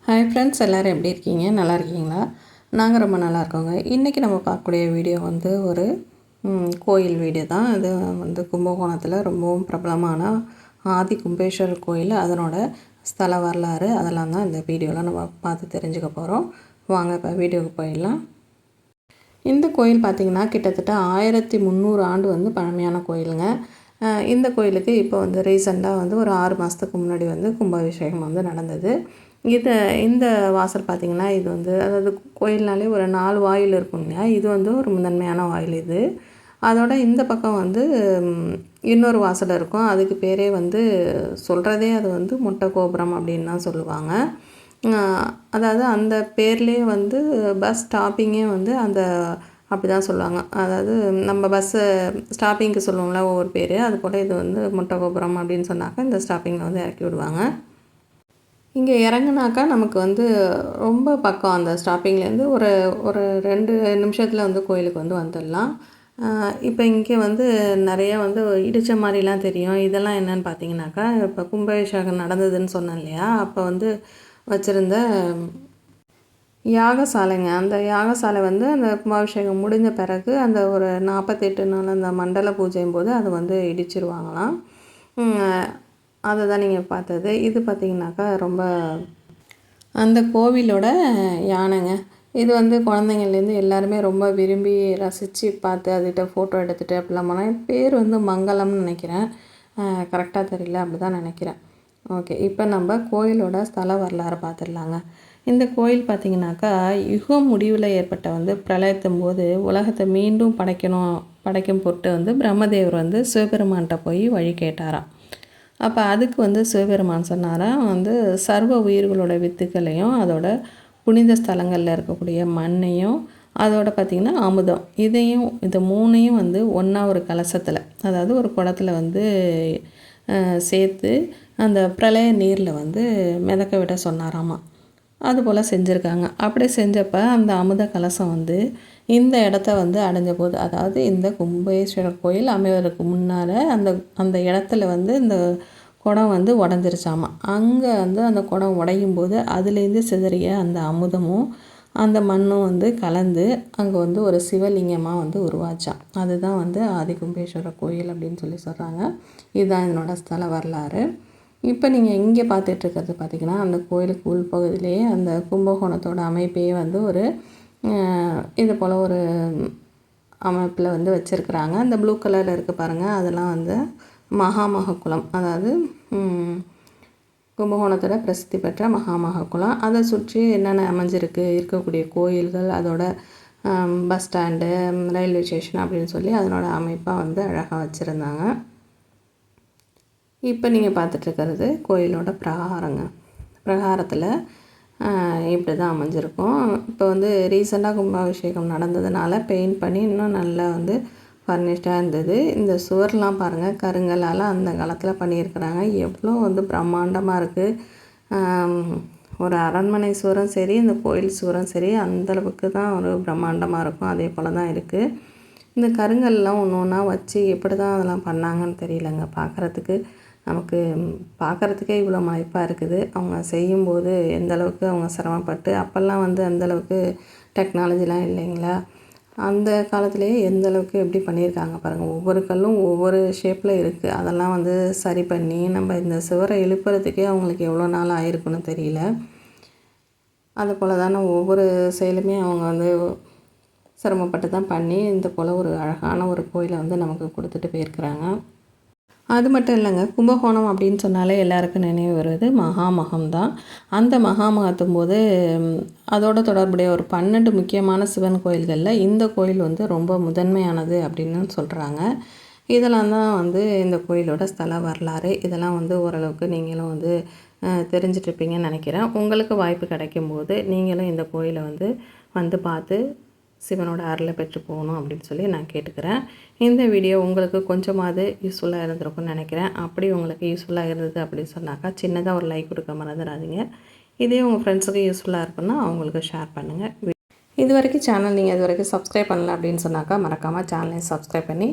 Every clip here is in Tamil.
ஹாய் ஃப்ரெண்ட்ஸ், எல்லோரும் எப்படி இருக்கீங்க? நல்லா இருக்கீங்களா? நாங்கள் ரொம்ப நல்லா இருக்கோங்க. இன்றைக்கி நம்ம பார்க்கக்கூடிய வீடியோ வந்து ஒரு கோயில் வீடியோ தான். இது வந்து கும்பகோணத்தில் ரொம்பவும் பிரபலமான ஆதி கும்பேஸ்வரர் கோயில், அதனோட ஸ்தல வரலாறு அதெல்லாம் தான் இந்த வீடியோவில் நம்ம பார்த்து தெரிஞ்சுக்க போகிறோம். வாங்க இப்போ வீடியோவுக்கு போயிடலாம். இந்த கோயில் பார்த்திங்கன்னா கிட்டத்தட்ட 1300 ஆண்டு வந்து பழமையான கோயிலுங்க. இந்த கோயிலுக்கு இப்போ வந்து ரீசெண்டாக வந்து ஒரு 6 மாதத்துக்கு முன்னாடி வந்து கும்பாபிஷேகம் வந்து நடந்தது. இந்த வாசல் பார்த்திங்கன்னா இது வந்து அதாவது கோயில்னாலே ஒரு 4 வாயில் இருக்கும் இல்லையா? இது வந்து ஒரு முதன்மையான வாயில் இது. அதோட இந்த பக்கம் வந்து இன்னொரு வாசல் இருக்கும். அதுக்கு பேரே வந்து சொல்கிறதே அது வந்து மொட்டை கோபுரம் அப்படின்னு தான் சொல்லுவாங்க. அதாவது அந்த பேர்லேயே வந்து பஸ் ஸ்டாப்பிங்கே வந்து அந்த அப்படி தான் சொல்லுவாங்க. அதாவது நம்ம பஸ்ஸு ஸ்டாப்பிங்க்கு சொல்லுவோம்ல ஒவ்வொரு பேர், அதுபோல் இது வந்து மொட்டை கோபுரம் அப்படின்னு சொன்னாக்கா இந்த ஸ்டாப்பிங்கில் வந்து இறக்கி விடுவாங்க. இங்கே இறங்குனாக்கா நமக்கு வந்து ரொம்ப பக்கம். அந்த ஸ்டாப்பிங்லேருந்து ஒரு ஒரு 2 நிமிஷத்தில் வந்து கோயிலுக்கு வந்து வந்துடலாம். இப்போ இங்கே வந்து நிறைய வந்து இடித்த மாதிரிலாம் தெரியும். இதெல்லாம் என்னென்னு பார்த்தீங்கன்னாக்கா, இப்போ கும்பாபிஷேகம் நடந்ததுன்னு சொன்னேன் இல்லையா? அப்போ வந்து வச்சுருந்த யாகசாலைங்க. அந்த யாகசாலை வந்து அந்த கும்பாபிஷேகம் முடிஞ்ச பிறகு அந்த ஒரு 48 நாள் அந்த மண்டல பூஜையும் போது அது வந்து இடிச்சிருவாங்களாம். அதை தான் நீங்கள் பார்த்தது. இது பார்த்திங்கனாக்கா ரொம்ப அந்த கோவிலோட யானைங்க. இது வந்து குழந்தைங்கள்லேருந்து எல்லாருமே ரொம்ப விரும்பி ரசித்து பார்த்து அதுகிட்ட ஃபோட்டோ எடுத்துகிட்டு அப்படிலாம் போனால். பேர் வந்து மங்களம்னு நினைக்கிறேன், கரெக்டாக தெரியல, அப்படி தான் நினைக்கிறேன். ஓகே, இப்போ நம்ம கோயிலோட ஸ்தல வரலாறு பார்த்துடலாங்க. இந்த கோயில் பார்த்திங்கனாக்கா யுகம் முடிவில் ஏற்பட்ட வந்து பிரளயத்தும் போது உலகத்தை மீண்டும் படைக்கும் பொருட்டு வந்து பிரம்மதேவர் வந்து சிவபெருமான்கிட்ட போய் வழி கேட்டாராம். அப்போ அதுக்கு வந்து சிவபெருமான் சொன்னாராம் வந்து சர்வ உயிர்களோட வித்துக்களையும் அதோட புனித ஸ்தலங்களில் இருக்கக்கூடிய மண்ணையும் அதோட பார்த்திங்கன்னா அமுதம் இது மூணையும் வந்து ஒன்றா ஒரு கலசத்தில், அதாவது ஒரு குடத்தில் வந்து சேர்த்து அந்த பிரளய நீரில் வந்து மிதக்க விட சொன்னாராமா. அதுபோல் செஞ்சுருக்காங்க. அப்படி செஞ்சப்போ அந்த அமுத கலசம் வந்து இந்த இடத்த வந்து அடைஞ்ச போது, அதாவது இந்த கும்பேஸ்வரர் கோயில் அமைவதற்கு முன்னால் அந்த இடத்துல வந்து இந்த குடம் வந்து உடஞ்சிருச்சாமா. அங்கே வந்து அந்த குடம் உடையும் போது அதுலேருந்து சிதறிய அந்த அமுதமும் அந்த மண்ணும் வந்து கலந்து அங்கே வந்து ஒரு சிவலிங்கமாக வந்து உருவாச்சான். அதுதான் வந்து ஆதி கும்பேஸ்வரர் கோயில் அப்படின்னு சொல்கிறாங்க. இதுதான் இதனோட ஸ்தல வரலாறு. இப்போ நீங்கள் இங்கே பார்த்துட்ருக்கிறது பார்த்திங்கன்னா அந்த கோயிலுக்கு உள்பகுதியிலேயே அந்த கும்பகோணத்தோட அமைப்பையே வந்து ஒரு இது போல் ஒரு அமைப்பில் வந்து வச்சுருக்குறாங்க. அந்த ப்ளூ கலரில் இருக்குது பாருங்கள், அதெல்லாம் வந்து மகாமகக்குளம், அதாவது கும்பகோணத்தோட பிரசித்தி பெற்ற மகாமகக்குளம். அதை சுற்றி என்னென்ன இருக்கக்கூடிய கோயில்கள், அதோட பஸ் ஸ்டாண்டு, ரயில்வே ஸ்டேஷன் அப்படின்னு சொல்லி அதனோட அமைப்பாக வந்து அழகாக வச்சுருந்தாங்க. இப்போ நீங்கள் பார்த்துட்ருக்கிறது கோயிலோட பிரகாரத்தில் இப்படி தான் அமைஞ்சிருக்கும். இப்போ வந்து ரீசெண்டாக கும்பாபிஷேகம் நடந்ததுனால பெயிண்ட் பண்ணி இன்னும் நல்லா வந்து ஃபர்னிஷ்டாக இருந்தது. இந்த சுவர்லாம் பாருங்கள், கருங்கல்லால் அந்த காலத்தில் பண்ணியிருக்கிறாங்க. எவ்வளோ வந்து பிரம்மாண்டமாக இருக்குது. ஒரு அரண்மனை சுவரும் சரி, இந்த கோயில் சுவரும் சரி, அந்தளவுக்கு தான் ஒரு பிரம்மாண்டமாக இருக்கும். அதே போல் தான் இருக்குது. இந்த கருங்கல்லாம் ஒன்று ஒன்றா வச்சு எப்படி தான் அதெல்லாம் பண்ணாங்கன்னு தெரியலங்க. பார்க்குறதுக்கே இவ்வளோ மதிப்பாக இருக்குது. அவங்க செய்யும்போது எந்தளவுக்கு அவங்க சிரமப்பட்டு, அப்போல்லாம் வந்து அந்தளவுக்கு டெக்னாலஜிலாம் இல்லைங்களா? அந்த காலத்துலேயே எந்தளவுக்கு எப்படி பண்ணியிருக்காங்க பாருங்கள். ஒவ்வொரு கல்லும் ஒவ்வொரு ஷேப்பில் இருக்குது. அதெல்லாம் வந்து சரி பண்ணி நம்ம இந்த சுவரை எழுப்புறதுக்கே அவங்களுக்கு எவ்வளோ நாள் ஆயிருக்குன்னு தெரியல. அதுபோல் தானே ஒவ்வொரு செயலுமே அவங்க வந்து சிரமப்பட்டு தான் பண்ணி இந்த போல் ஒரு அழகான ஒரு கோயிலை வந்து நமக்கு கொடுத்துட்டு போயிருக்கிறாங்க. அது மட்டும் இல்லைங்க, கும்பகோணம் அப்படின்னு சொன்னாலே எல்லாருக்கும் நினைவு வருவது மகாமகம் தான். அந்த மகாமகத்தும் போது அதோட தொடர்புடைய ஒரு 12 முக்கியமான சிவன் கோயில்களில் இந்த கோயில் வந்து ரொம்ப முதன்மையானது அப்படின்னு சொல்கிறாங்க. இதெல்லாம் தான் வந்து இந்த கோயிலோட ஸ்தல வரலாறு. இதெல்லாம் வந்து ஓரளவுக்கு நீங்களும் வந்து தெரிஞ்சிட்ருப்பீங்கன்னு நினைக்கிறேன். உங்களுக்கு வாய்ப்பு கிடைக்கும்போது நீங்களும் இந்த கோயிலை வந்து பார்த்து சிவனோட அருளை பெற்று போகணும் அப்படின்னு சொல்லி நான் கேட்டுக்கிறேன். இந்த வீடியோ உங்களுக்கு கொஞ்சமாவது யூஸ்ஃபுல்லாக இருந்திருக்கும்னு நினைக்கிறேன். அப்படி உங்களுக்கு யூஸ்ஃபுல்லாக இருந்தது அப்படின்னு சொன்னாக்கா சின்னதாக ஒரு லைக் கொடுக்க மறந்துடாதீங்க. இதே உங்கள் ஃப்ரெண்ட்ஸுக்கு யூஸ்ஃபுல்லாக இருக்குன்னா அவங்களுக்கு ஷேர் பண்ணுங்கள். இது வரைக்கும் நீங்கள் இது வரைக்கும் சப்ஸ்கிரைப் பண்ணல அப்படின்னு சொன்னாக்கா மறக்காமல் சேனலையும் சப்ஸ்கிரைப் பண்ணி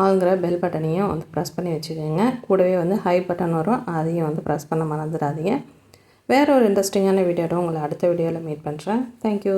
ஆளுங்கிற பெல் பட்டனையும் வந்து ப்ரெஸ் பண்ணி வச்சுக்கோங்க. கூடவே வந்து ஹை பட்டன் வரும், அதையும் வந்து ப்ரெஸ் பண்ண மறந்துடாதீங்க. வேறு ஒரு இன்ட்ரெஸ்டிங்கான வீடியோட உங்களை அடுத்த வீடியோவில் மீட் பண்ணுறேன். தேங்க்யூ.